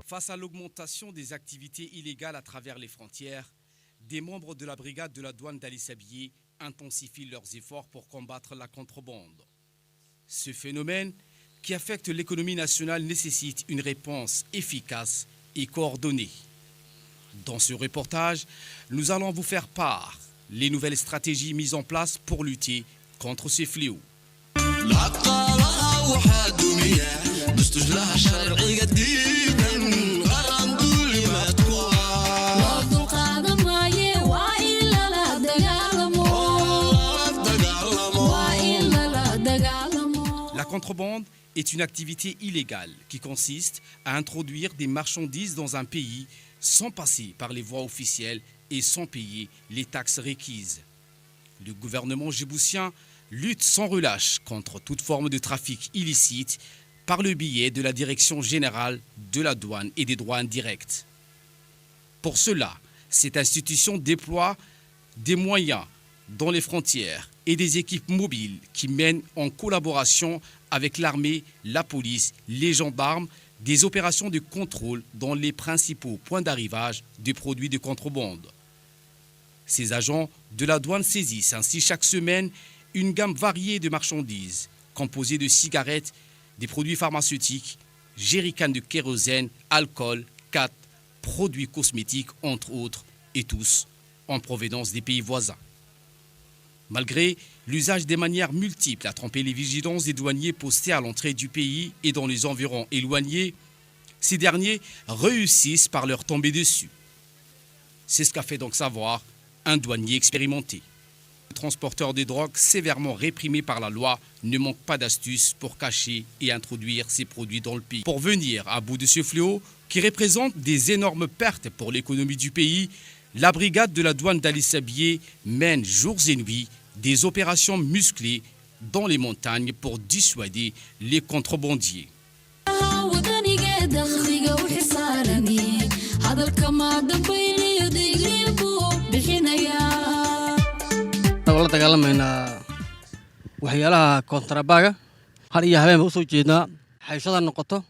Face à l'augmentation des activités illégales à travers les frontières, des membres de la brigade de la douane d'Ali Sabié intensifient leurs efforts pour combattre la contrebande. Ce phénomène, qui affecte l'économie nationale, nécessite une réponse efficace et coordonnée. Dans ce reportage, nous allons vous faire part les nouvelles stratégies mises en place pour lutter contre ces fléaux. La contrebande est une activité illégale qui consiste à introduire des marchandises dans un pays sans passer par les voies officielles et sans payer les taxes requises. Le gouvernement djiboutien lutte sans relâche contre toute forme de trafic illicite par le biais de la Direction générale de la douane et des droits indirects. Pour cela, cette institution déploie des moyens dans les frontières et des équipes mobiles qui mènent en collaboration avec l'armée, la police, les gendarmes, des opérations de contrôle dans les principaux points d'arrivage des produits de contrebande. Ces agents de la douane saisissent ainsi chaque semaine une gamme variée de marchandises composée de cigarettes, des produits pharmaceutiques, jerrycans de kérosène, alcool, khat, produits cosmétiques entre autres, et tous en provenance des pays voisins. Malgré l'usage des manières multiples à tromper les vigilances des douaniers postés à l'entrée du pays et dans les environs éloignés, ces derniers réussissent par leur tomber dessus. C'est ce qu'a fait donc savoir un douanier expérimenté. Le transporteur de drogue sévèrement réprimé par la loi ne manque pas d'astuces pour cacher et introduire ces produits dans le pays. Pour venir à bout de ce fléau qui représente des énormes pertes pour l'économie du pays, la brigade de la douane d'Ali Sabié mène jours et nuits des opérations musclées dans les montagnes pour dissuader les contrebandiers. la dagaalamayna waxyaalaha kontrabaga har iyo habeen u soo jeednaa xayshada noqoto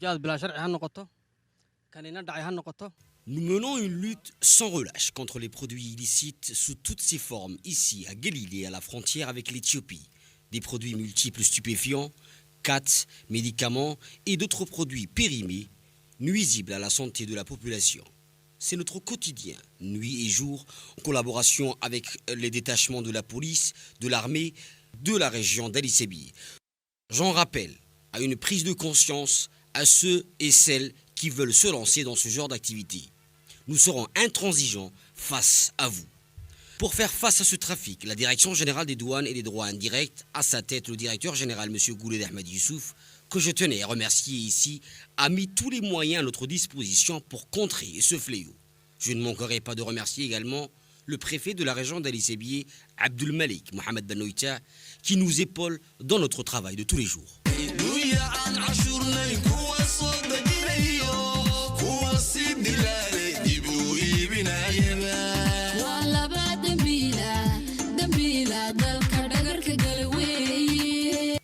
jaad bila sharci ha noqoto kanina dhacay ha noqoto. Nous menons une lutte sans relâche contre les produits illicites sous toutes ses formes ici à Guelilé, à la frontière avec l'Éthiopie. Des produits multiples stupéfiants, khat, médicaments et d'autres produits périmés, nuisibles à la santé de la population. C'est notre quotidien, nuit et jour, en collaboration avec les détachements de la police, de l'armée, de la région d'Ali Sabié. J'en rappelle à une prise de conscience à ceux et celles qui veulent se lancer dans ce genre d'activité. Nous serons intransigeants face à vous. Pour faire face à ce trafic, la Direction générale des douanes et des droits indirects, à sa tête le directeur général M. Gouled Ahmed Youssouf, que je tenais à remercier ici, a mis tous les moyens à notre disposition pour contrer ce fléau. Je ne manquerai pas de remercier également le préfet de la région d'Ali Sabié, Abdul Malik Mohamed Benoïta, qui nous épaule dans notre travail de tous les jours.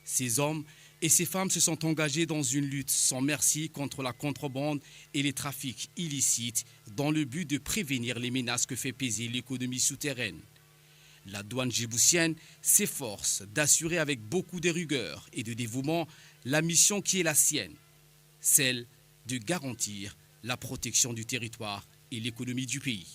Ces hommes et ces femmes se sont engagés dans une lutte sans merci contre la contrebande et les trafics illicites dans le but de prévenir les menaces que fait peser l'économie souterraine. La douane djiboutienne s'efforce d'assurer avec beaucoup de rigueur et de dévouement la mission qui est la sienne, celle de garantir la protection du territoire et l'économie du pays.